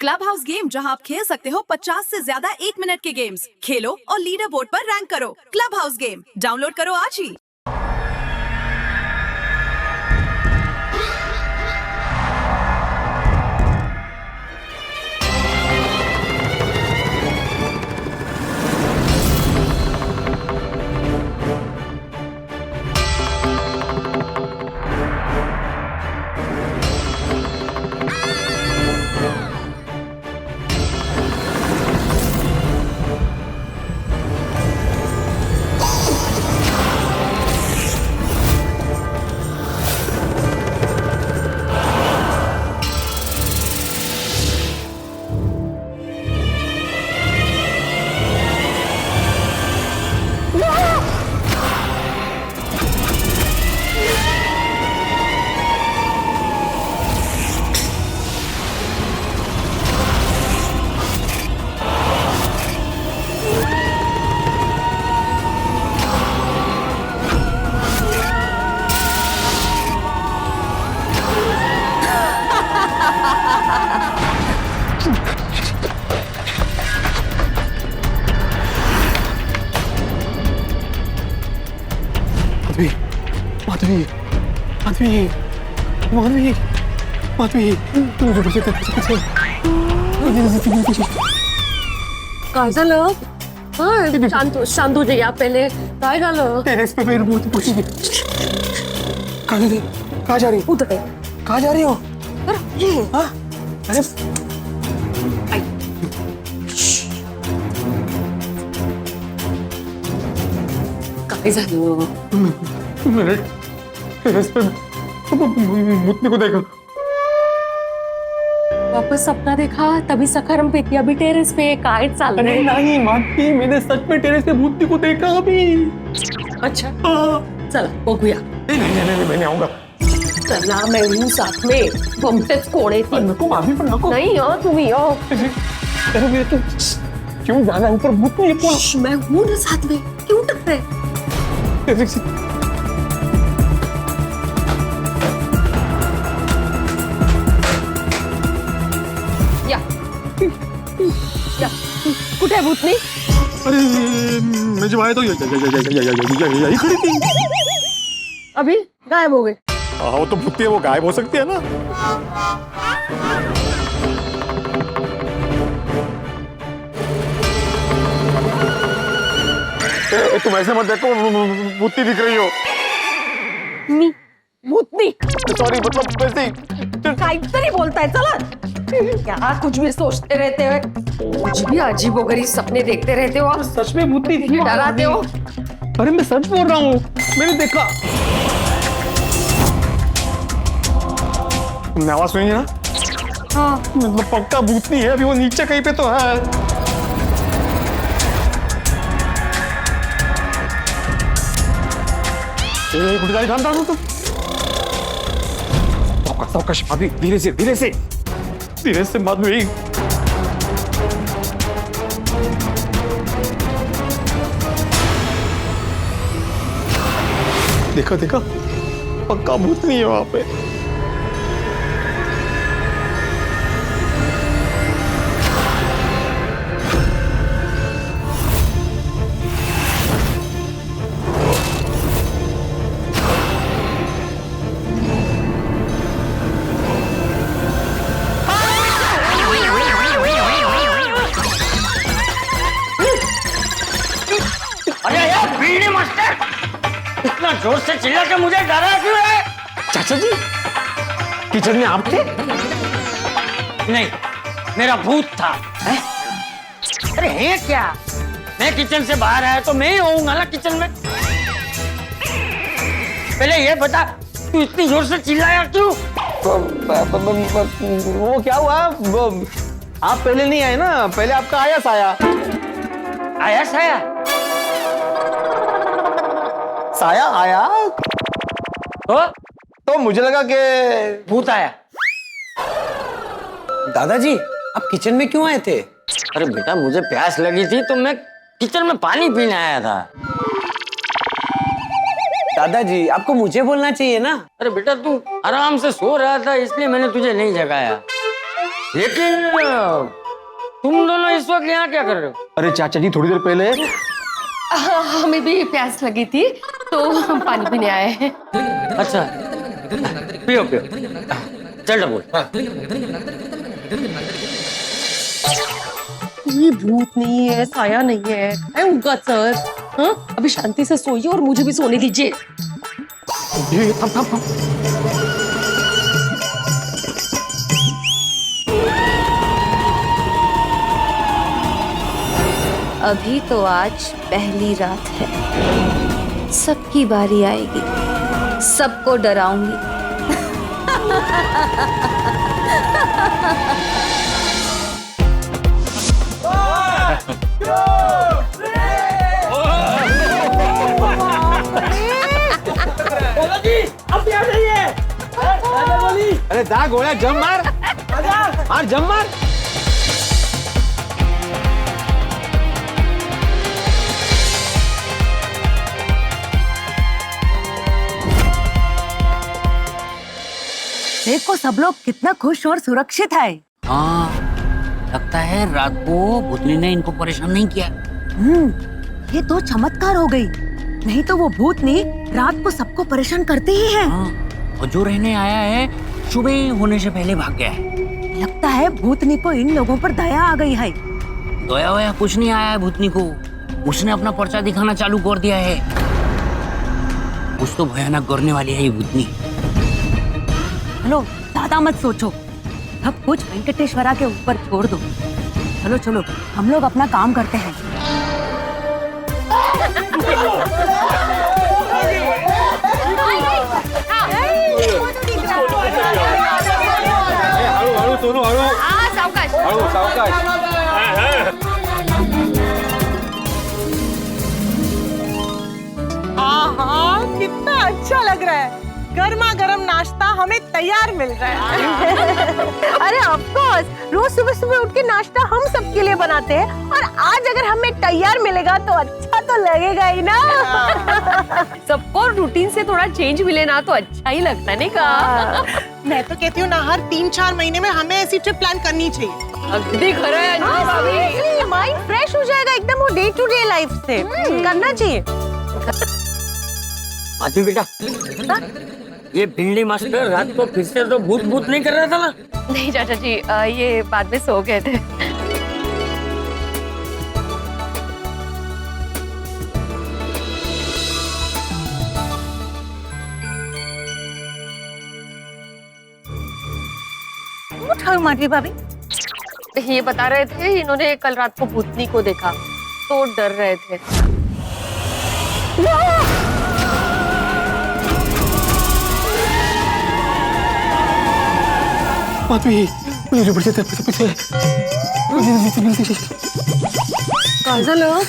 Club house game, जहां आप खेल सकते हो 50 से ज्यादा 1 मिनट के गेम्स। खेलो और लीडर बोर्ड पर रैंक करो। क्लब हाउस गेम डाउनलोड करो आज ही। माधवी, माधवी, माधवी, माधवी, तू मुझे बचा काय झालं? हा शांत हो जा पहले। काय झालं? टेरेस पे मेरी मूर्ति पहुंची थी। कहाँ जा रही? उधर कहाँ जा रही हो? हाँ? अरे काय झालं? मैंने टेरेस पे मूर्ति को देखा। वापस सपना देखा तभी सखारम पे थी, अभी टेरेस पे काय चाल अरे रहा है? नहीं माधवी, मैंने सच में टेरेस पे मूर्ति को देखा अभी। अच्छा हाँ। चला बघूया। नहीं, मैं नहीं आऊंगा। चला मैं हूँ साथ में। तुमसेच कोण आहे ती? नको माधवी, पण नको। नहीं हो तुम्ही हो। अरे मेरे तो क्यों जाना है ऊपर? भूत नहीं है। श्श, मैं हूँ ना साथ में, क्यों डर रहे? या कुठे आहे भूतनी? अरे मैं जब आया तो यही खड़ी थी। अभी गायब हो गए। हाँ, वो तो भूत है, वो गायब हो सकती है ना। तुम ऐसे मत देखो, भूती दिख रही हो। मी भूतनी सॉरी, मतलब वैसे ही। काहीतरी बोलताय। चला क्या कुछ भी सोचते रहते हो, कुछ भी अजीबोगरीब सपने देखते रहते हो आप। सच में भूती थी? डराते हो? अरे मैं सच बोल रहा हूँ, मैंने देखा। तुमने आवाज सुनी ना? हाँ मतलब पक्का भूत नहीं है, अभी वो नीचे कहीं पे तो है। कुछ गाड़ी थाम तुम। सावकाश माधवी, धीरे से माधवी। देखा पक्का भूत नहीं है वहां पे। इतना जोर से चिल्ला के मुझे डरा क्यों है? चाचा जी, किचन में आप थे? नहीं, मेरा भूत था। है? अरे है क्या? मैं किचन से बाहर आया तो मैं ही होऊंगा ना किचन में। पहले ये बता, तू इतनी जोर से चिल्लाया क्यों? वो क्या हुआ? आप पहले नहीं आए ना, पहले आपका आयस आया। आयस आया? साया आया तो मुझे लगा कि भूत आया। दादाजी, आप किचन में क्यों आए थे? अरे बेटा, मुझे प्यास लगी थी तो मैं किचन में पानी पीने आया था। दादाजी, आपको मुझे बोलना चाहिए ना। अरे बेटा, तू आराम से सो रहा था इसलिए मैंने तुझे नहीं जगाया। लेकिन तुम दोनों इस वक्त यहाँ क्या कर रहे हो? अरे चाचा जी, थोड़ी देर पहले हमें भी प्यास लगी थी तो हम पानी पीने आए हैं। अच्छा, पियो पियो, चल डबो। ये भूत नहीं है, साया नहीं है, उनका सर। हाँ, अभी शांति से सोइए और मुझे भी सोने दीजिए। अभी तो आज पहली रात है, सबकी बारी आएगी, सबको डराऊंगी। अरे दा गोळ्या, जम मार, मार जम मार। देखो सब लोग कितना खुश और सुरक्षित है। हाँ, लगता है रात को भूतनी ने इनको परेशान नहीं किया। ये तो चमत्कार हो गई, नहीं तो वो भूतनी रात को सबको परेशान करते ही है। हाँ, और जो रहने आया है सुबह होने से पहले भाग गया है। लगता है भूतनी को इन लोगों पर दया आ गई है। दया वया कुछ नहीं आया है भूतनी को, उसने अपना पर्चा दिखाना चालू कर दिया है। कुछ तो भयानक करने वाली है ये भूतनी। चलो ज्यादा मत सोचो, सब कुछ वेंकटेश्वरा के ऊपर छोड़ दो। चलो चलो हम लोग अपना काम करते हैं। हळू सोनू, हळू सावकाश। हळू, सावकाश। हाँ, कितना अच्छा लग रहा है। गर्मा गर्म नाश्ता हमें तैयार मिल रहा है। अरे ऑफ कोर्स, रोज सुबह सुबह उठ के नाश्ता हम सबके लिए बनाते हैं और आज अगर हमें तैयार मिलेगा तो अच्छा तो लगेगा ही ना। सबको रूटीन से थोड़ा चेंज मिले ना तो अच्छा ही लगता है, नहीं का? मैं तो कहती हूँ ना, हर 3-4 महीने में हमें ऐसी ट्रिप प्लान करनी चाहिए। अगदी खरं आहे अंजली भाभी। माइंड फ्रेश हो जाएगा एकदम, वो डे टू डे लाइफ से करना चाहिए। आदमी बेटा, ये भिंडी मास्टर रात को फिर से तो भूत भूत नहीं कर रहा था ना? नहीं चाचा जी, ये बाद में सो गए थे। माधवी भाभी, ये बता रहे थे इन्होंने कल रात को भूतनी को देखा तो डर रहे थे। काय झालं?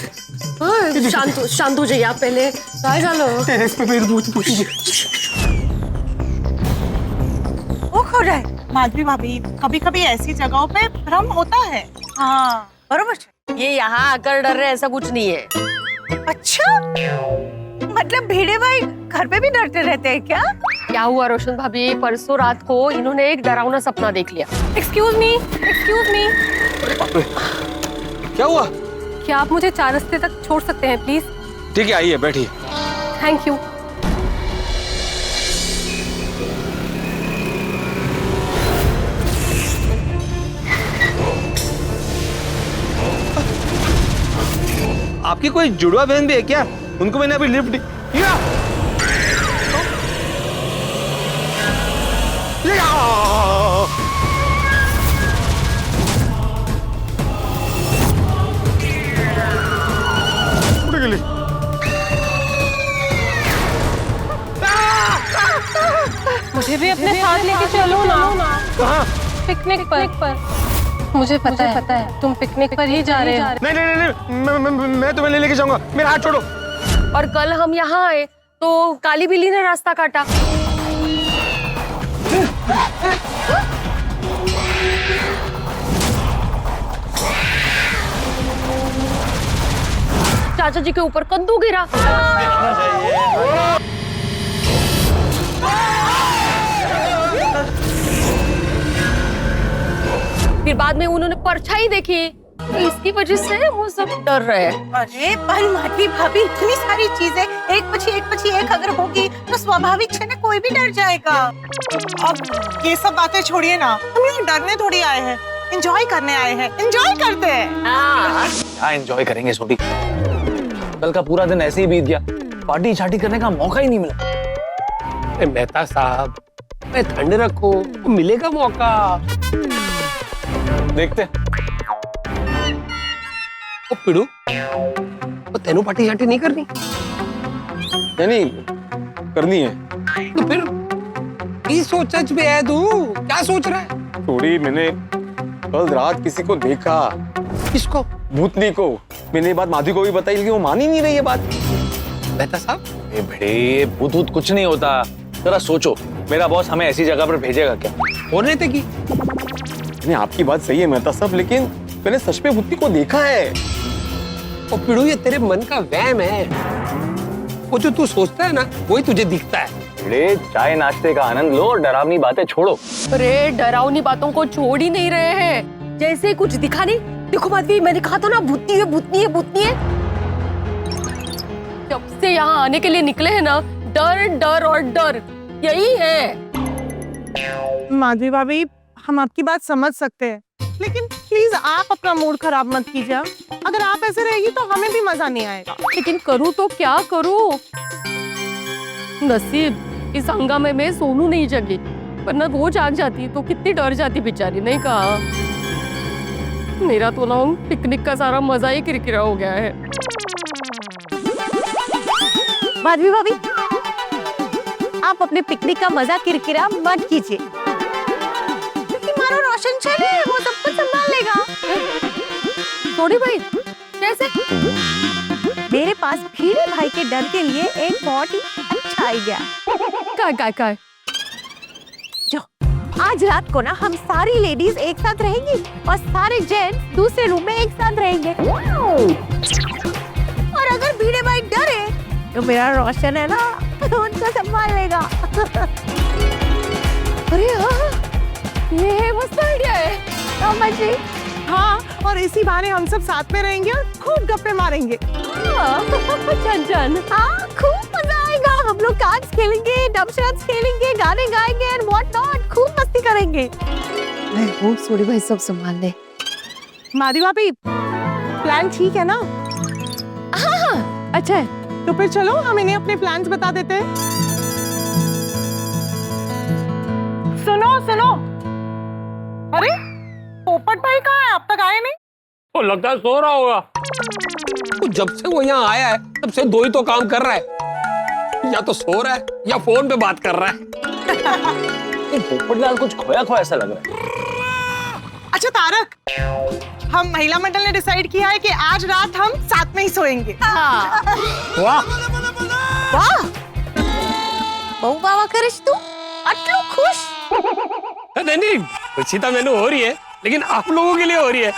शांत हो जाइए आप पहले। काय झालं? टेरेस पे मेरे भूत भूत। वो खो रहा है। माधवी भाभी, कभी कभी ऐसी जगहों पे भ्रम होता है। हाँ बरोबर। ये यहाँ आकर डर रहे ऐसा कुछ नहीं है। अच्छा, मतलब भिड़े भाई घर पे भी डरते रहते हैं क्या? क्या हुआ रोशन भाभी, परसों रात को इन्होंने एक डरावना सपना देख लिया। एक्सक्यूज मी, एक्सक्यूज मी, क्या हुआ? क्या आप मुझे 4 रास्ते तक छोड़ सकते हैं प्लीज? ठीक है, आइए बैठिए। Thank you. आपकी कोई जुड़वा बहन भी है क्या? उनको मैंने अभी लिफ्ट दी। मुझे भी अपने साथ लेके चलो ना। कहाँ? पिकनिक पर। मुझे पता है तुम पिकनिक पर ही जा रहे हो। नहीं नहीं नहीं, मैं तुम्हें लेके जाऊंगा। मेरा हाथ छोड़ो। और कल हम यहाँ आए तो काली बिल्ली ने रास्ता काटा। चाचा जी के ऊपर कद्दू गिरा। बाद में उन्होंने परछाई देखी, तो इसकी वजह से वो सब डर रहे हैं। अरे पर माधवी भाभी, इतनी सारी चीजें एक पछी एक अगर होगी तो स्वाभाविक है ना, कोई भी डर जाएगा। अब ये सब बातें छोड़िए ना, हम यहाँ डरने थोड़ी आए हैं, एंजॉय करने आए हैं। एंजॉय करते हैं। क्या एंजॉय करेंगे छोटी, कल का पूरा दिन ऐसे ही बीत गया, पार्टी छाटी करने का मौका ही नहीं मिला। मेहता साहब, ठंड रखो, मिलेगा मौका। देखते ओ पिड़ू, तो तेनू पार्टी शाटी नहीं करनी? नहीं करनी है। तो फिर की सोच में है तू? क्या सोच रहा है? थोड़ी मैंने कल रात किसी को देखा। किसको? भूतनी को। मैंने ये बात माधवी को भी बताई, लेकिन वो मान ही नहीं रही ये बात। मेहता साहब, ए बड़े, भूत कुछ नहीं होता। जरा सोचो, मेरा बॉस हमें ऐसी जगह पर भेजेगा क्या? हो रहे थे की? नहीं, आपकी बात सही है मेहता साहब, लेकिन मैंने सच में भूतनी को देखा है। ओ पिड़ू, ये तेरे मन का वहम है। वो जो तू सोचता है ना, वही तुझे दिखता है। बड़े, चाय नाश्ते का आनंद लो, डरावनी बातें छोड़ो। अरे डरावनी बातों को छोड़ ही नहीं रहे हैं, जैसे कुछ दिखा नहीं। देखो माधवी, मैंने कहा था ना, भूतनी है भूतनी है भूतनी है। जब से यहाँ आने के लिए निकले हैं ना, डर डर और डर यही है। माधवी भाभी, हम आपकी बात समझ सकते हैं, लेकिन प्लीज आप अपना मूड खराब मत कीजिए। अगर आप ऐसे रहेगी तो हमें भी मजा नहीं आएगा। लेकिन करूँ तो क्या करूँ? नसीब इस हंगामे में सोनू नहीं जगी, वरना वो जाग जाती तो कितनी डर जाती बेचारी। नहीं कहा, मेरा तो ना पिकनिक का सारा मजा ही किरकिरा हो गया है। माधवी भाभी, आप अपने पिकनिक का मजा किरकिरा मत कीजिए, क्योंकि मारो रोशन चले, वो सब कुछ संभाल लेगा। थोड़ी भाई, कैसे? मेरे पास भीड़े भाई के डर के लिए एक बहुत ही अच्छा आइडिया। काय? जो आज रात को ना हम सारी लेडीज एक साथ रहेंगी और सारे जेंट्स दूसरे रूम में एक साथ रहेंगे। और अगर भीड़े भाई डरे तो मेरा रोशन है ना, उनको संभाल लेगा। अरे हाँ, ये मस्त आइडिया है। समझी? हाँ, और इसी बहाने हम सब साथ में रहेंगे और खूब गप्पे मारेंगे। चन हाँ, खूब मजा आएगा। हम लोग कार्ड्स खेलेंगे, डबशराट्स खेलेंगे, गाने गाएंगे एंड व्हाट नॉट, खूब मस्ती करेंगे। वो सोडी भाई सब संभाल ले। माधवी भाभी, प्लान ठीक है ना? हाँ, अच्छा है। तो फिर चलो हम इन्हें अपने प्लान्स बता देते हैं। सुनो, अरे पोपट भाई कहाँ है? अब तक आए नहीं। वो लगता है सो रहा होगा। तो जब से वो यहाँ आया है, तब से दो ही तो काम कर रहा है, या तो सो रहा है या फोन पे बात कर रहा है। पोपटलाल कुछ खोया ऐसा लग रहा है। अच्छा तारक, हम महिला मंडल ने डिसाइड किया है कि आज रात हम साथ में ही सोएंगे। वाह वाह, बहु बाबा करिश तू अटलो खुश। नहीं, खुशी तो मैंने हो रही है, लेकिन आप लोगों के लिए हो रही है।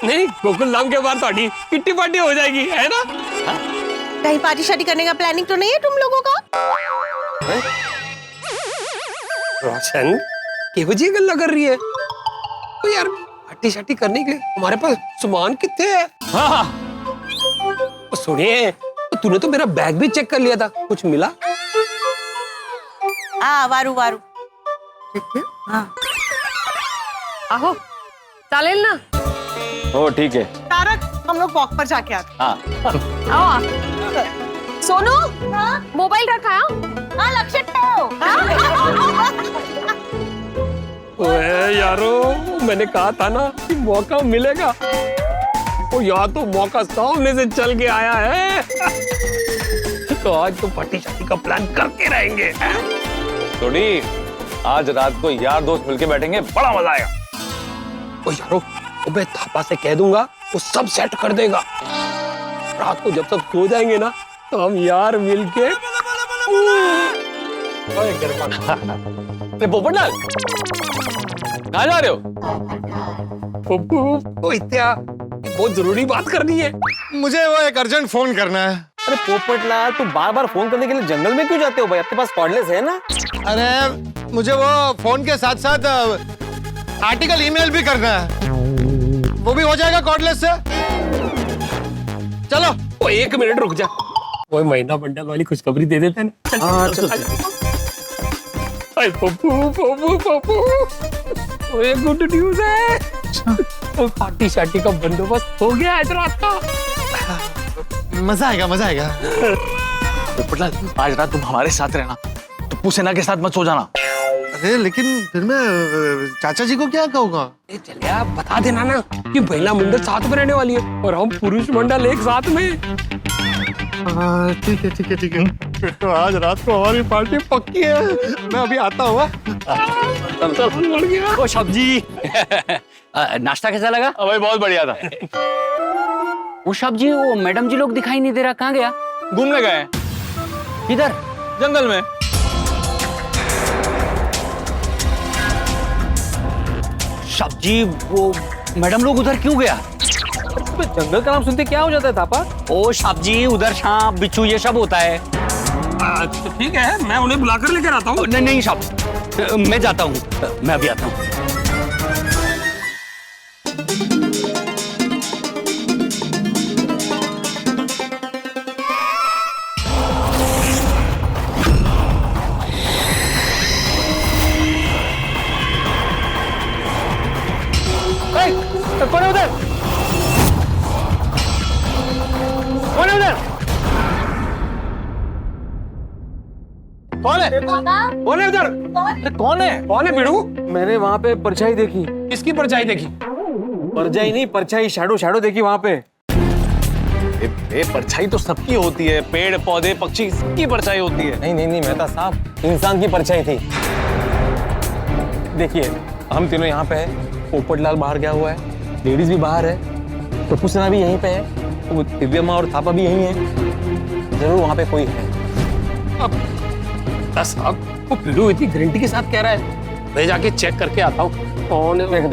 नहीं, गोकुल धाम के बाद थोड़ी किट्टी पार्टी हो जाएगी, है ना? कहीं पार्टी शादी करने का प्लानिंग तो नहीं है तुम लोगों का? रोशन, केहू जी गल्ला कर रही है? तो यार पार्टी शाटी करने के लिए हमारे पास सामान कितने है? हाँ। सुनिए, तूने तो मेरा बैग भी चेक कर लिया था, कुछ मिला? वारू हाँ। आहो, चालेल ना? ओ ठीक है। तारक, हम लोग वॉक पर जाके आते। हाँ। सोनू, मोबाइल रखा है? हाँ, लक्ष्य ओए यारो, मैंने कहा था ना कि मौका मिलेगा। ओ यार, तो मौका सामने से चल के आया है। तो आज तो पार्टी शादी का प्लान करके रहेंगे। थोड़ी, आज रात को यार दोस्त मिलके बैठेंगे, बड़ा मजा आएगा। ओ यारो, मैं थापा से कह दूंगा, वो सब सेट कर देगा। रात को जब सब सो जाएंगे ना, तो हम यार मिलके पोपटलाल, कहाँ जा रहे हो? ओ इत्या, बहुत जरूरी बात करनी है। मुझे वो एक अर्जेंट फोन करना है। अरे पोपटलाल, तू बार फोन करने के लिए जंगल में क्यों जाते हो भाई? आपके पास कॉर्डलेस है ना? अरे मुझे वो फोन के साथ साथ आर्टिकल ईमेल भी करना है, वो भी हो जाएगा कॉर्डलेस से। चलो। वो 1 मिनट रुक जा, वो महीना बंडल वाली खुशखबरी दे देते हैं ना। हाँ चल। पप्पू पप्पू पप्पू, ये गुड न्यूज है। पार्टी शार्टी का बंदोबस्त हो गया आज रात का। मजा आएगा, मजा आएगा। पोपटलाल, आज रात तुम हमारे साथ रहना, टिप्पू सेना के साथ मत सो जाना। अरे लेकिन फिर मैं चाचा जी को क्या कहूँगा? चलिए आप बता देना ना कि महिला मंडल साथ में रहने वाली है और हम पुरुष मंडल एक साथ में। ठीक है ठीक है ठीक है। तो आज रात को हमारी पार्टी पक्की है। मैं अभी आता हूँ। ओ सब्जी नाश्ता कैसा लगा? भाई बहुत बढ़िया था। वो सब्जी, वो मैडम जी लोग दिखाई नहीं दे रहा, कहाँ गया? घूमने गए। किधर? जंगल में। सब्जी, वो मैडम लोग उधर क्यों गया? जंगल का नाम सुनते क्या हो जाता है थापा? ओ सब्जी, उधर सांप बिच्छू ये सब होता है। तो ठीक है, मैं उन्हें बुलाकर लेकर आता हूँ। नहीं नहीं साहब, मैं जाता हूँ, मैं अभी आता हूँ। कौन है उधर? कौन है उधर? कौन है? कौन है उधर? कौन है? कौन है बिड़ू? मैंने वहाँ पे परछाई देखी। किसकी परछाई देखी? परछाई नहीं, परछाई, शैडो देखी वहाँ पे। परछाई तो सबकी होती है, पेड़ पौधे पक्षी सबकी परछाई होती है। नहीं नहीं नहीं, मेहता साहब, इंसान की परछाई थी। देखिए, हम तीनों यहाँ पे है, पोपटलाल बाहर गया हुआ है, लेडीज भी बाहर है, टिप्पू सेना भी यहीं पे है, तो दिव्या माँ और थापा भी यहीं है। जरूर वहाँ पे कोई है। अब साहब, वो बिड़ू इतनी गारंटी के साथ कह रहा है, मैं जाके चेक करके आता हूँ कौन है। देखो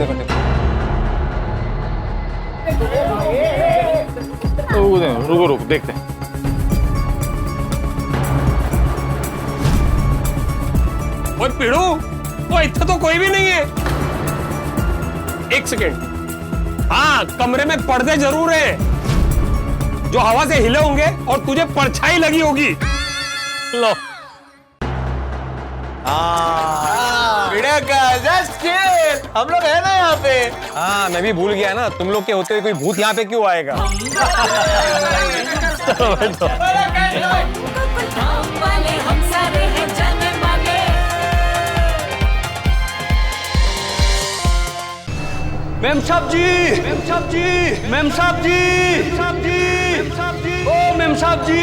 रुको रुको देखते हैं। ओए बिड़ू, वो इतना तो कोई भी नहीं है। 1 सेकेंड। हाँ, कमरे में पर्दे जरूर है जो हवा से हिले होंगे और तुझे परछाई लगी होगी। लो। हम लोग है ना यहाँ पे। हाँ, मैं भी भूल गया ना, तुम लोग के होते हुए कोई भूत यहाँ पे क्यों आएगा? मेम साहब जी, मेम साहब जी, मेम साहब जी, ओ मेम साहब जी,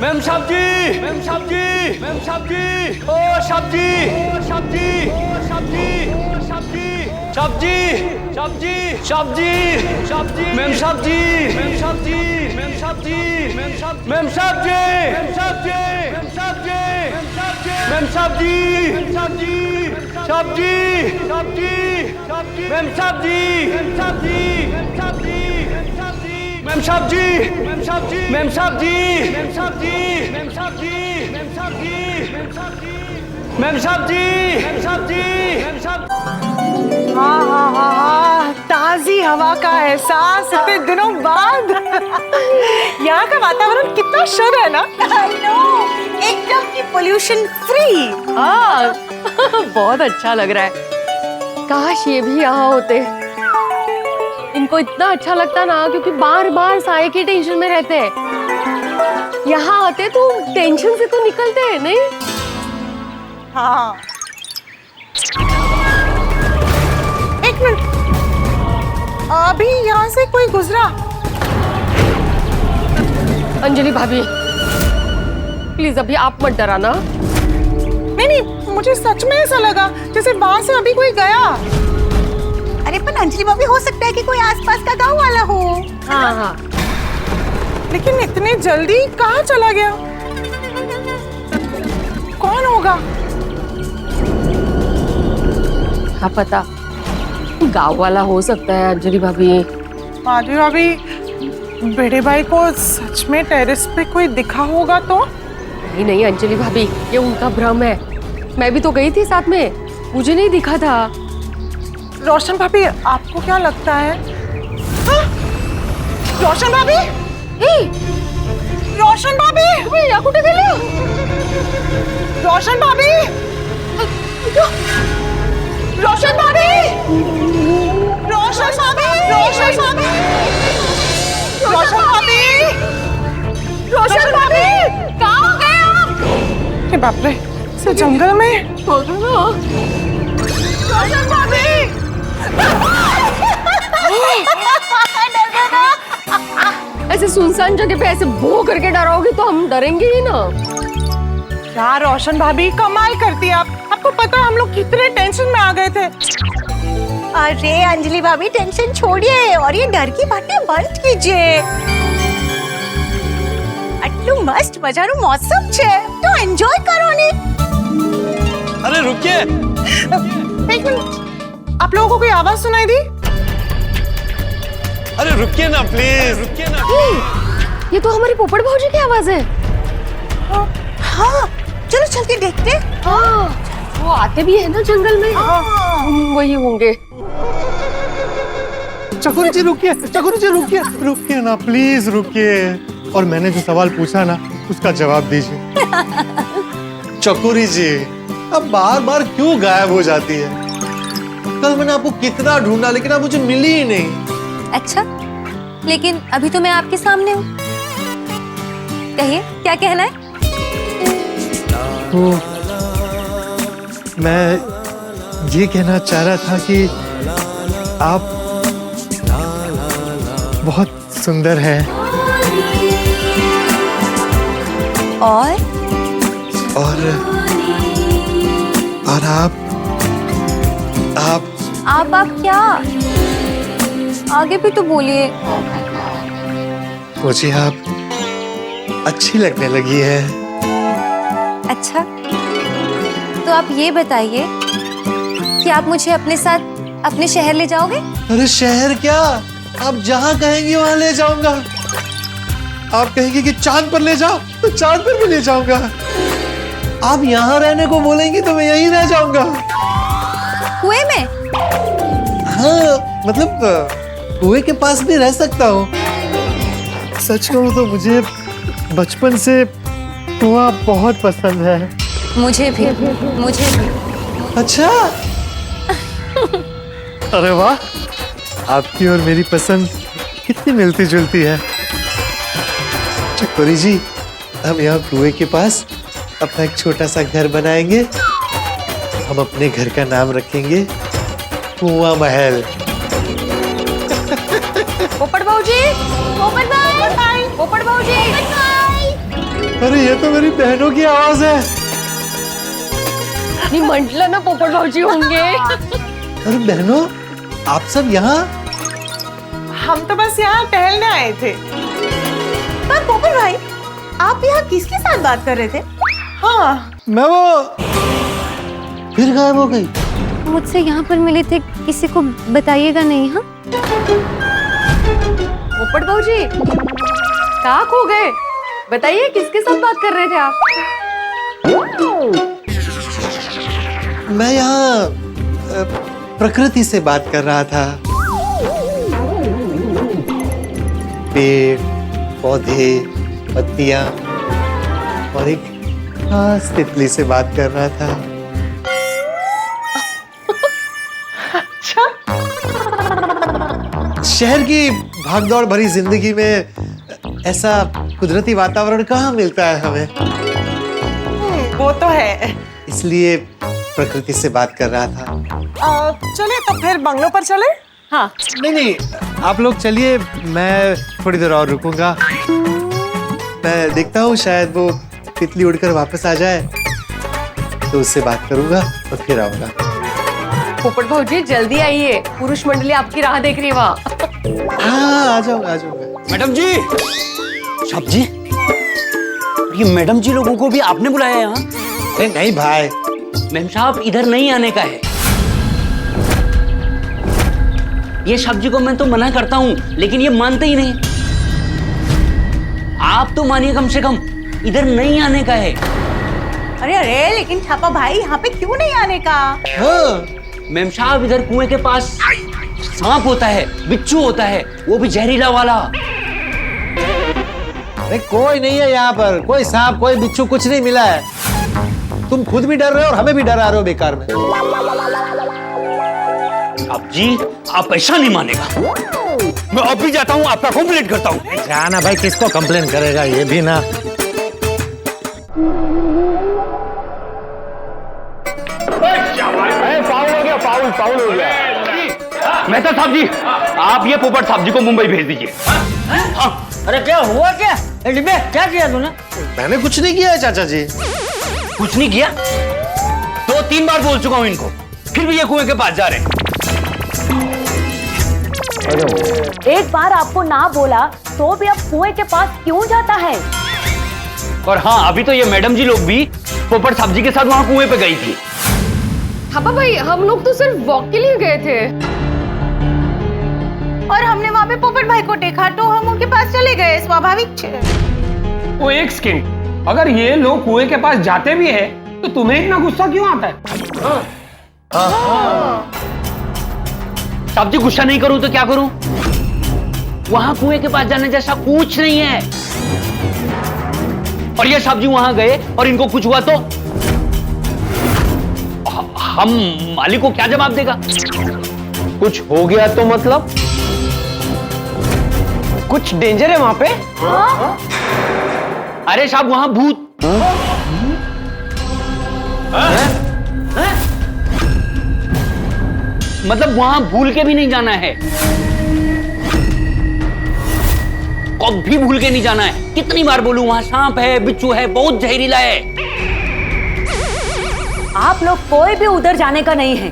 मेम साहब जी, मेम साहब जी, मेम साहब जी, ओ सब्जी, सब्जी, सब्जी, सब्जी, सब्जी, सब्जी, सब्जी, सब्जी, मेम साहब जी, मेम साहब जी, मेम साहब जी, मेम साहब, मेम साहब जी, मेम साहब जी, मेम साहब जी, मेम साहब जी, मेम साहब जी, सब्जी, सब्जी, सब्जी, मेम साहब जी, मेम साहब जी, मेम साहब जी, मेम साहब जी, मेम साहब जी, मेम साहब जी, मेम साहब जी, मेम साहब जी, मेम साहब जी, मेम साहब जी, मेम साहब जी, मेम साहब जी, मेम साहब। हाँ हाँ हाँ हाँ, ताजी हवा का एहसास इतने दिनों बाद। यहाँ का वातावरण कितना शुद्ध है ना। एकदम की पोल्यूशन फ्री। हाँ बहुत अच्छा लग रहा है। काश ये भी यहाँ होते। इनको इतना अच्छा लगता ना, क्योंकि बार बार साये की टेंशन में रहते हैं। यहाँ आते तो टेंशन से तो निकलते हैं, नहीं? हाँ। एक मिनट, अभी यहाँ से कोई गुजरा। अंजलि भाभी, प्लीज अभी आप मत डराना। नहीं नहीं, मुझे सच में ऐसा लगा जैसे वहां से अभी कोई गया। अरे पर अंजलि भाभी, हो सकता है कि कोई आसपास का गांव वाला हो। हाँ हाँ, लेकिन इतने जल्दी कहाँ चला गया? कौन होगा? क्या पता, गांव वाला हो सकता है अंजलि भाभी। माधवी भाभी, बड़े भाई को सच में टेरेस पे कोई दिखा होगा तो? नहीं नहीं अंजलि भाभी, ये उनका भ्रम है। मैं भी तो गई थी साथ में, मुझे नहीं दिखा था। रोशन भाभी, आपको क्या लगता है? हाँ? रोशन भाभी, रोशन भाभी, या कुठे गेले? रोशन भाभी, रोशन भाभी, रोशन भाभी, रोशन भाभी, रोशन भाभी, रोशन भाभी, कहाँ हो गए आप? हे बाप रे, इस जंगल में। रोशन भाभी, ऐसे सुनसान जगह पे ऐसे भो करके डराओगे तो हम डरेंगे ही ना। यार रोशन भाभी, कमाल करती है आप। आपको पता है हम लोग कितने टेंशन में आ गए थे। अरे अंजलि भाभी, टेंशन छोड़िए और ये डर की बातें बंद कीजिए। आटलू मस्त मजारू मौसम छे तो एंजॉय करो ने। अरे रुकिए, एक मिनट, आप लोगों को कोई आवाज सुनाई दी? अरे रुकिए ना प्लीज, रुकिए ना। ये तो हमारी पोपट भाऊजी की आवाज है। हाँ, चलो चल के देखते। हाँ, वो आते भी है ना जंगल में। वही होंगे। चकोरी जी रुकिए, चकोरी जी रुकिए, रुकिए ना प्लीज रुकिए। और मैंने जो सवाल पूछा ना उसका जवाब दीजिए। चकोरी जी, अब बार बार क्यों गायब हो जाती है? कल मैंने आपको कितना ढूंढा लेकिन आप मुझे मिली ही नहीं। अच्छा, लेकिन अभी तो मैं आपके सामने हूँ। कहिए, क्या कहना है? तो मैं ये कहना चाह रहा था कि आप बहुत सुंदर हैं। और आप क्या? आगे भी तो बोलिए। मुझे आप अच्छी लगने लगी है। अच्छा, तो आप ये बताइए कि आप मुझे अपने साथ अपने शहर ले जाओगे? अरे शहर क्या, आप जहाँ कहेंगी वहाँ ले जाऊंगा। आप कहेंगे कि चांद पर ले जाओ तो चांद पर भी ले जाऊंगा। आप यहाँ रहने को बोलेंगी तो मैं यहीं रह जाऊंगा। कुएं में? हाँ, मतलब कुएं के पास भी रह सकता हूँ। सच कहूँ तो मुझे बचपन से कुआं बहुत पसंद है। मुझे भी। अच्छा। अरे वाह, आपकी और मेरी पसंद कितनी मिलती जुलती है। चकोरी जी, हम यहाँ कुएं के पास अपना एक छोटा सा घर बनाएंगे। हम अपने घर का नाम रखेंगे कुआं महल। पोपट भाऊजी, पोपट भाऊजी। अरे ये तो मेरी बहनों की आवाज है। नहीं म्हटलं ना पोपट भाऊजी होंगे। अरे बहनों, आप सब यहाँ? हम तो बस यहाँ टहलने आए थे। पर पोपट भाई, आप यहाँ किसके साथ बात कर रहे थे? हाँ, मैं वो फिर गायब हो गई। मुझसे यहाँ पर मिले थे, किसी को बताइएगा नहीं। हाँ, पोपट भाऊजी कहाँ खो गए? बताइए, किसके साथ बात कर रहे थे आप? मैं यहाँ प्रकृति से बात कर रहा था। पेड़, पौधे, पत्तियां और एक खास तितली से बात कर रहा था। अच्छा। शहर की भागदौड़ भरी जिंदगी में ऐसा कुदरती वातावरण कहाँ मिलता है हमें। वो तो है। इसलिए प्रकृति से बात कर रहा था। चले तो फिर बंगलों पर चले। हाँ। नहीं, आप लोग चलिए, मैं थोड़ी देर और रुकूंगा। मैं देखता हूँ, शायद वो तितली उड़कर वापस आ जाए तो उससे बात करूंगा और फिर आऊंगा। पोपट भाऊजी जल्दी आइए, पुरुष मंडली आपकी राह देख रही है वहाँ। हाँ, आ जाऊंगा। मैडम जी, साहब जी, ये मैडम जी लोगों को भी आपने बुलाया यहाँ? अरे नहीं भाई, मैम साहब इधर नहीं आने का है। ये साहब जी को मैं तो मना करता हूँ लेकिन ये मानते ही नहीं। आप तो मानिए कम से कम इधर नहीं आने का है। अरे अरे लेकिन छापा भाई यहाँ पे क्यों नहीं आने का? मैम साहब इधर कुएं के पास सांप होता है, बिच्छू होता है, वो भी जहरीला वाला। अरे कोई नहीं है यहाँ पर, कोई सांप कोई बिच्छू कुछ नहीं मिला है। तुम खुद भी डर रहे हो और हमें भी डरा रहे हो बेकार में। अब जी आप ऐसा नहीं मानेगा, मैं अभी जाता हूँ, आपका कंप्लेंट करता हूँ। जाना भाई, किसको कंप्लेन करेगा ये भी ना। फाउल हो गया। मेहता साहब जी, आप ये पोपट साहब जी को मुंबई भेज दीजिए। अरे क्या हुआ क्या? क्या किया तूने? मैंने कुछ नहीं किया है चाचा जी। कुछ नहीं किया? 2-3 बार बोल चुका हूँ इनको, फिर भी ये कुएं के पास जा रहे हैं। एक बार आपको ना बोला तो भी अब कुएं के पास क्यों जाता है? और हाँ, अभी तो ये मैडम जी लोग भी पोपट साहब जी के साथ वहाँ कुएं पे गई थी। थापा भाई, हम लोग तो सिर्फ वॉक के लिए गए थे और हमने वहाँ पे पोपट भाई को देखा तो हम उनके पास चले गए, स्वाभाविक है। वो एक सेकंड, अगर ये लोग कुएं के पास जाते भी है तो तुम्हें इतना गुस्सा क्यों आता है? साहब जी गुस्सा नहीं करूं तो क्या करूं? वहां कुएं के पास जाने जैसा कुछ नहीं है। और ये साहब जी वहां गए और इनको कुछ हुआ तो हम मालिक को क्या जवाब देगा? कुछ हो गया तो मतलब कुछ डेंजर है वहां पे? अरे साहब वहां भूत। मतलब वहां भूल के भी नहीं जाना है, कभी भूल के नहीं जाना है। कितनी बार बोलूं, वहां सांप है, बिच्छू है, बहुत जहरीला है। आप लोग कोई भी उधर जाने का नहीं है।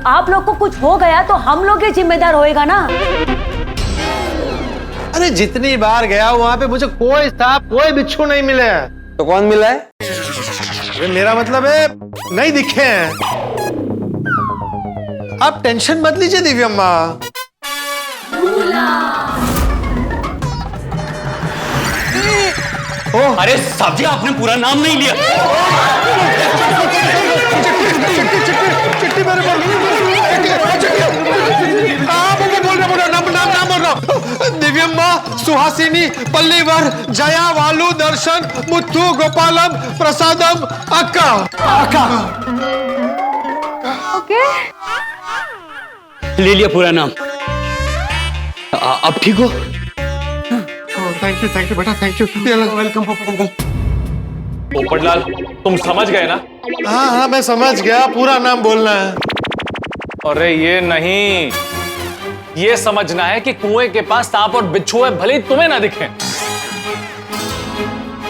आप लोग को कुछ हो गया तो हम लोग ही जिम्मेदार होएगा ना। अरे जितनी बार गया वहां पे मुझे कोई सांप कोई बिच्छू नहीं मिले हैं। तो कौन मिला है? अरे मेरा मतलब है नहीं दिखे हैं। आप टेंशन मत लीजिए दिव्यम्मा। अरे साहब जी आपने पूरा नाम नहीं लिया। चिट्ठी मेरे नाम बोल रहा हूँ। दिव्यम्मा, सुहासिनी, पल्लीवर, जया, वालू, दर्शन, मुथु, गोपालम, प्रसादम, अक्का। ओके, ले लिया पूरा नाम। अब ठीक हो? थैंक यू बेटा, thank you. Welcome uncle. Popatlal, तुम समझ गए ना? हाँ मैं समझ गया, पूरा नाम बोलना है। अरे ये नहीं, ये समझना है कि कुएं के पास सांप और बिच्छू है, भले ही तुम्हें ना दिखे।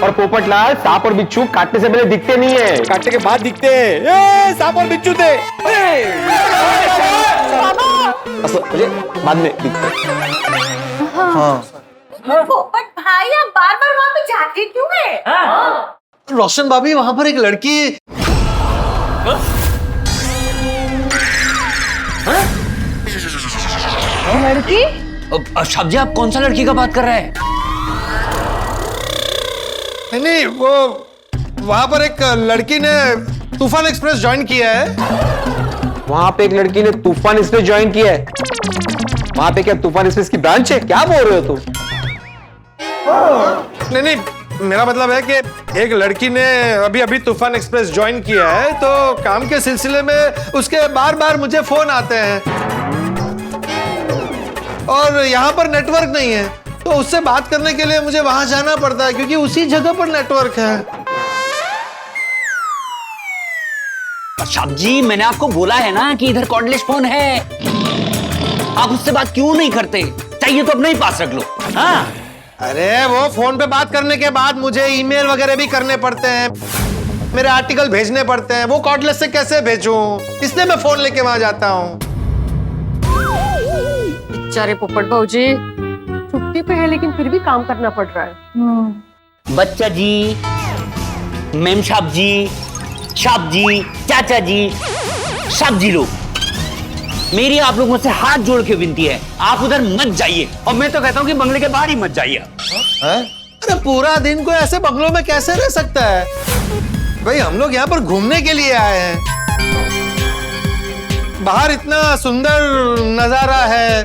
और पोपटलाल, सांप और बिच्छू काटने से पहले दिखते नहीं है, काटने के बाद दिखते हैं। सांप और बिच्छू थे। मुझे बाद में दिखते। हाँ। पोपट भाई आप बार-बार वहाँ पे जाते क्यों है? रोशन भाभी, वहां पर एक लड़की। लड़की? साहब जी आप कौन सा लड़की का बात कर रहे हैं? नहीं, वो वहां पर एक लड़की ने तूफान एक्सप्रेस ज्वाइन किया है। वहां पे एक लड़की ने तूफान एक्सप्रेस ज्वाइन किया है। वहां पे क्या तूफान एक्सप्रेस की ब्रांच है? क्या बोल रहे हो तुम? नहीं, मेरा मतलब है कि एक लड़की ने अभी तूफान एक्सप्रेस ज्वाइन किया है, तो काम के सिलसिले में उसके बार मुझे फोन आते हैं और यहाँ पर नेटवर्क नहीं है, तो उससे बात करने के लिए मुझे वहां जाना पड़ता है क्योंकि उसी जगह पर नेटवर्क है। साहब जी मैंने आपको बोला है ना कि इधर कॉर्डलेस फोन है, आप उससे बात क्यों नहीं करते? चाहिए तो अपने ही पास रख लो। हाँ, अरे वो फोन पे बात करने के बाद मुझे ईमेल वगैरह भी करने पड़ते हैं, मेरे आर्टिकल भेजने पड़ते हैं, वो कॉर्डलेस से कैसे भेजूं? इसलिए मैं फोन लेके वहां जाता हूँ। बेचारे पोपट भाऊजी, छुट्टी पे है लेकिन फिर भी काम करना पड़ रहा है। बच्चा जी, मेम साहब जी, चाचा जी, सब जी लोग, मेरी आप लोगों से हाथ जोड़ के विनती है, आप उधर मत जाइए। और मैं तो कहता हूं कि बंगले के बाहर ही मत जाइए। हैं? अरे पूरा दिन कोई ऐसे बंगलों में कैसे रह सकता है? भाई हम लोग यहाँ पर घूमने के लिए आए हैं। बाहर इतना सुंदर नजारा है,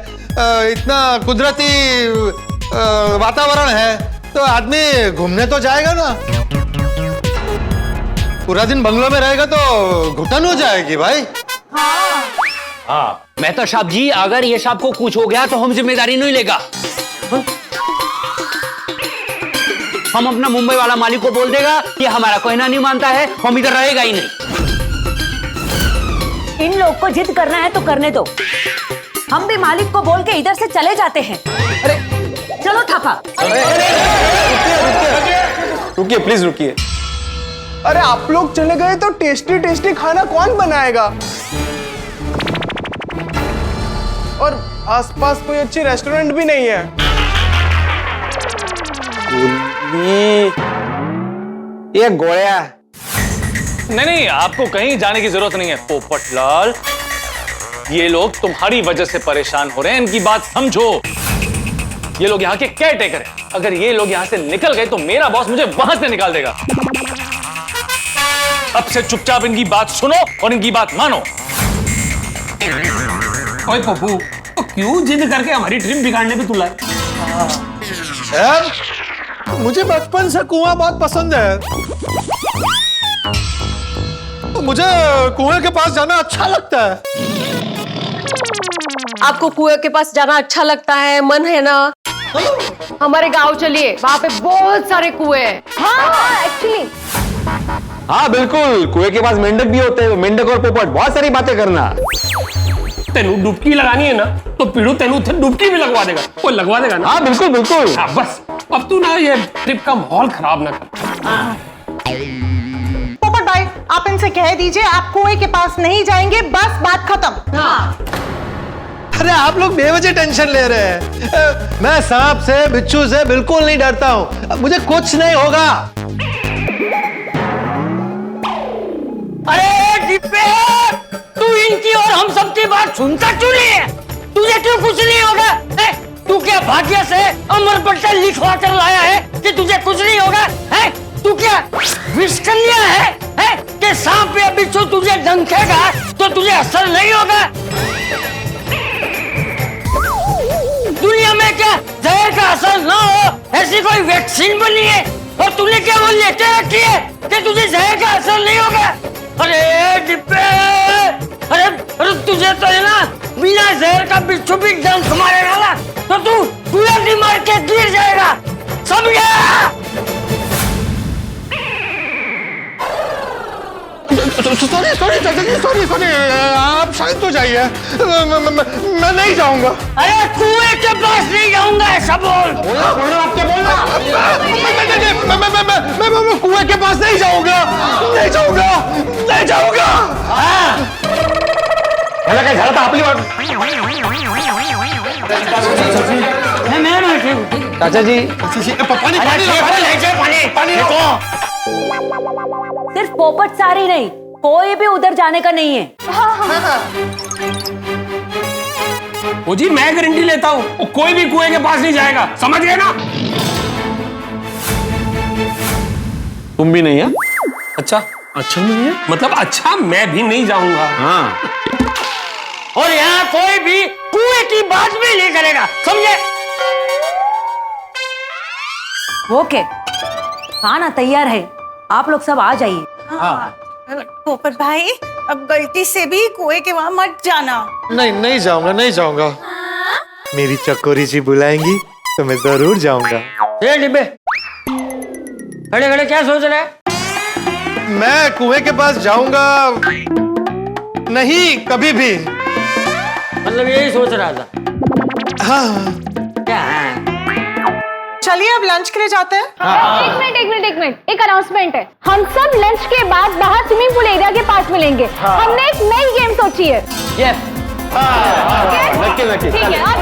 इतना कुदरती वातावरण है, तो आदमी घूमने तो जाएगा ना। पूरा दिन बंगलों में रहेगा तो घुटन हो जाएगी भाई। हाँ, मैं तो साहब जी, अगर ये साहब को कुछ हो गया तो हम जिम्मेदारी नहीं लेगा। हम अपना मुंबई वाला मालिक को बोल देगा कि हमारा कहना नहीं मानता है, हम इधर रहेगा ही नहीं। इन लोग को जिद करना है तो करने दो, हम भी मालिक को बोल के इधर से चले जाते हैं। अरे चलो थापा। रुकिए प्लीज रुकिए। अरे आप लोग चले गए तो टेस्टी टेस्टी खाना कौन बनाएगा? और आसपास कोई अच्छी रेस्टोरेंट भी नहीं है। ये गोया। नहीं, आपको कहीं जाने की जरूरत नहीं है पोपटलाल। ये लोग तुम्हारी वजह से परेशान हो रहे हैं, इनकी बात समझो। ये लोग यहाँ के केयर टेकर हैं। अगर ये लोग यहाँ से निकल गए तो मेरा बॉस मुझे वहां से निकाल देगा। अब से चुपचाप इनकी बात सुनो और इनकी बात मानो। ओए पप्पू, तो क्यों जिद करके हमारी ट्रिप बिगाड़ने पे तुला? यार मुझे बचपन से कुआं बहुत पसंद है। मुझे कुएं के पास जाना अच्छा लगता है। आपको कुएं के पास जाना अच्छा लगता है, मन है ना? हमारे गांव चलिए, वहां पे बहुत सारे कुएं हैं। हाँ एक्चुअली। हाँ बिल्कुल, कुएं के पास मेंढक भी होते हैं। मेंढक और पोपट बहुत सारी बातें करना। तेनू डुबकी लगानी है ना तो पीड़ू तेनू डुबकी भी लगवा देगा। वो लगवा देगा ना? हाँ बिल्कुल बिल्कुल। हाँ बस, अब तू ना ये ट्रिप का माहौल खराब ना कर। पोपट भाई आप इनसे कह दीजिए आप कुएं के पास नहीं जाएंगे, बस बात खत्म। हाँ। अरे आप लोग बेवजह टेंशन ले रहे हैं। मैं सांप से बिच्छू से बिल्कुल नहीं डरता हूँ, मुझे कुछ नहीं होगा। अरे डिब्बे, तू इनकी और हम सबकी बात सुनता क्यों नहीं है? तुझे क्यों कुछ नहीं होगा? तू क्या भाग्य से अमर पट्टा लिखवा कर लाया है कि तुझे कुछ नहीं होगा? है तू क्या विषकन्या है कि सांप या बिच्छू तुझे डंकेगा तो तुझे असर नहीं होगा? दुनिया में क्या जहर का असर ना हो ऐसी कोई वैक्सीन बनी है और तूने क्या वो लेके रखी है कि तुझे जहर का असर नहीं होगा? अरे डिब्बे, अरे तुझे तो है ना बिना जहर का बिच्छू भी डंक मारेगा ना तो तू बुलेट मार के गिर जाएगा, समझा? सॉरी आप शायद तो जाइए। मैं नहीं जाऊंगा। अरे कुएं के पास नहीं जाऊंगा ऐसा बोल। मैं कुएं के पास नहीं जाऊंगा। काय झालं तर आपली वाट। चाचा जी सिर्फ पोपट सारी नहीं, कोई भी उधर जाने का नहीं है। ओ जी मैं गारंटी लेता हूँ कोई भी कुएं के पास नहीं जाएगा, समझ गए ना? तुम भी नहीं है? अच्छा नहीं है मतलब अच्छा मैं भी नहीं जाऊंगा। हाँ। और यहाँ कोई भी कुएं की बात भी नहीं करेगा, समझे? ओके, खाना तैयार है, आप लोग सब आ जाइए। पोपट भाई अब गलती से भी कुएं के वहां मत जाना। नहीं जाऊंगा। मेरी चकोरी जी बुलाएंगी तो मैं जरूर जाऊंगा। ये डिब्बे खड़े खड़े क्या सोच रहे हैं? मैं कुएं के पास जाऊंगा नहीं कभी भी। मतलब यही सोच रहा था? हाँ। क्या है? चलिए अब लंच के लिए जाते हैं। एक मिनट, एक अनाउंसमेंट है। हम सब लंच के बाद बाहर स्विमिंग पूल एरिया के पास मिलेंगे। हमने एक नई गेम सोची है। यस। नक्की। ठीक है, आप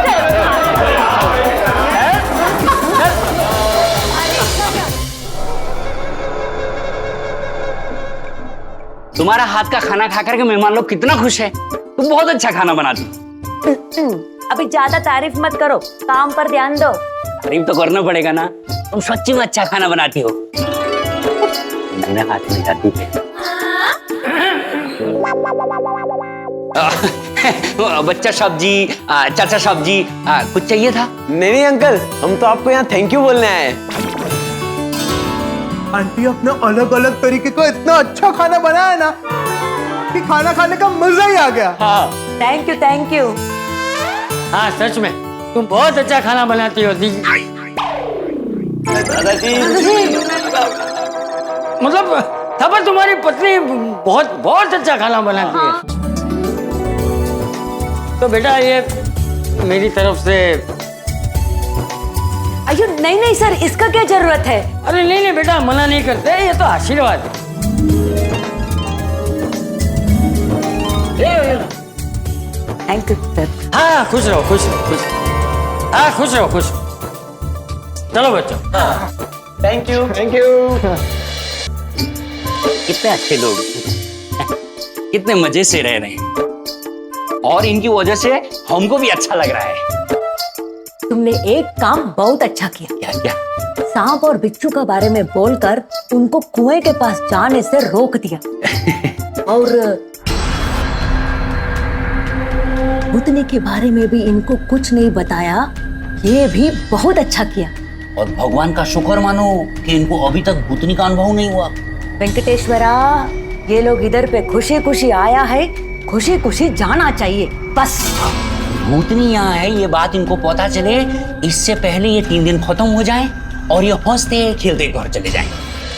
तुम्हारा हाथ का खाना खाकर के मेहमान लोग कितना खुश है। तुम बहुत अच्छा खाना बनाती। अभी ज्यादा तारीफ मत करो, काम पर ध्यान दो। तारीफ तो करना पड़ेगा ना, तुम सच्ची में अच्छा खाना बनाती हो। मेरे हाथ में जाती है। बच्चा साहब जी, चाचा साहब जी, कुछ चाहिए था? नहीं अंकल, हम तो आपको यहाँ थैंक यू बोलने आए हैं। आंटी अपने अलग अलग तरीके का इतना अच्छा खाना बनाया ना कि खाना खाने का मजा ही आ गया। हाँ थैंक यू थैंक यू। हाँ सच में तुम बहुत अच्छा खाना बनाती हो दीदी। दादाजी मतलब थापा तुम्हारी पत्नी बहुत बहुत अच्छा खाना बनाती है। तो बेटा ये मेरी तरफ से। अयो नहीं नहीं सर, इसका क्या जरूरत है? अरे नहीं नहीं बेटा, मना नहीं करते, ये तो आशीर्वाद है। Thank you sir. हाँ खुश रहो, खुश रहो, खुश। हाँ खुश रहो, खुश। चलो बच्चों। Thank you. कितने अच्छे लोग, कितने मजे से रह रहे हैं, और इनकी वजह से हमको भी अच्छा लग रहा है। तुमने एक काम बहुत अच्छा किया। क्या क्या? सांप और बिच्छू का बारे में बोलकर उनको कुएं के पास जाने से रोक दिया। और भूतनी के बारे में भी इनको कुछ नहीं बताया, ये भी बहुत अच्छा किया। और भगवान का शुक्र मानो कि इनको अभी तक भूतनी का अनुभव नहीं हुआ। वेंकटेश्वरा, ये लोग इधर पे खुशी खुशी आया है, खुशी खुशी जाना चाहिए बस। भूतनी यहाँ है ये बात इनको पता चले इससे पहले ये 3 दिन खत्म हो जाए और ये हंसते खेलते घर चले जाएं।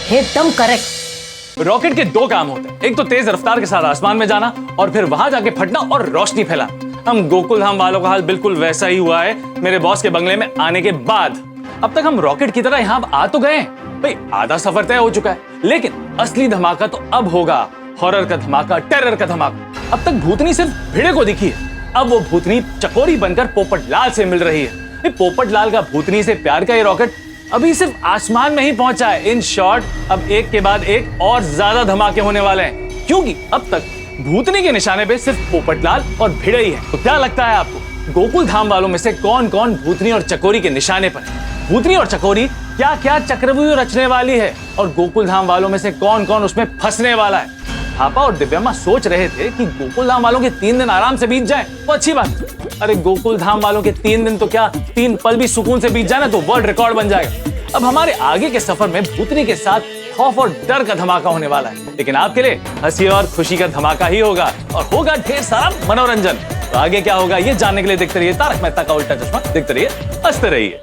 एकदम करेक्ट। रॉकेट के 2 काम होते हैं, एक तो तेज रफ्तार के साथ आसमान में जाना और फिर वहां जाके फटना और रोशनी फैलाना। हम गोकुल धाम वालों का हाल बिल्कुल वैसा ही हुआ है मेरे बॉस के बंगले में आने के बाद। अब तक हम रॉकेट की तरह यहाँ आ तो गए भाई, आधा सफर तय हो चुका है, लेकिन असली धमाका तो अब होगा। हॉरर का धमाका, टेरर का धमाका। अब तक भूतनी सिर्फ भिड़े को दिखी है, अब वो भूतनी चकोरी बनकर पोपटलाल से मिल रही है। पोपटलाल का भूतनी से प्यार का ये रॉकेट अभी सिर्फ आसमान में ही पहुंचा है। इन शॉर्ट अब एक के बाद एक और ज्यादा धमाके होने वाले हैं, क्योंकि अब तक भूतनी के निशाने पे सिर्फ पोपटलाल और भिड़े ही है। तो क्या लगता है आपको, गोकुल धाम वालों में से कौन कौन भूतनी और चकोरी के निशाने पर है? भूतनी और चकोरी क्या क्या चक्रव्यूह रचने वाली है, और गोकुल धाम वालों में से कौन कौन उसमें फंसने वाला है? थापा और दिव्यम्मा सोच रहे थे कि गोकुल धाम वालों के 3 दिन आराम से बीत जाए तो अच्छी बात। अरे गोकुल धाम वालों के 3 दिन तो क्या 3 पल भी सुकून से बीत जाए ना तो वर्ल्ड रिकॉर्ड बन जाएगा। अब हमारे आगे के सफर में भूतनी के साथ खौफ और डर का धमाका होने वाला है, लेकिन आपके लिए हंसी और खुशी का धमाका ही होगा, और होगा ढेर सारा मनोरंजन। तो आगे क्या होगा ये जानने के लिए देखते रहिए तारक मेहता का उल्टा चश्मा। देखते रहिए, हंसते रहिए।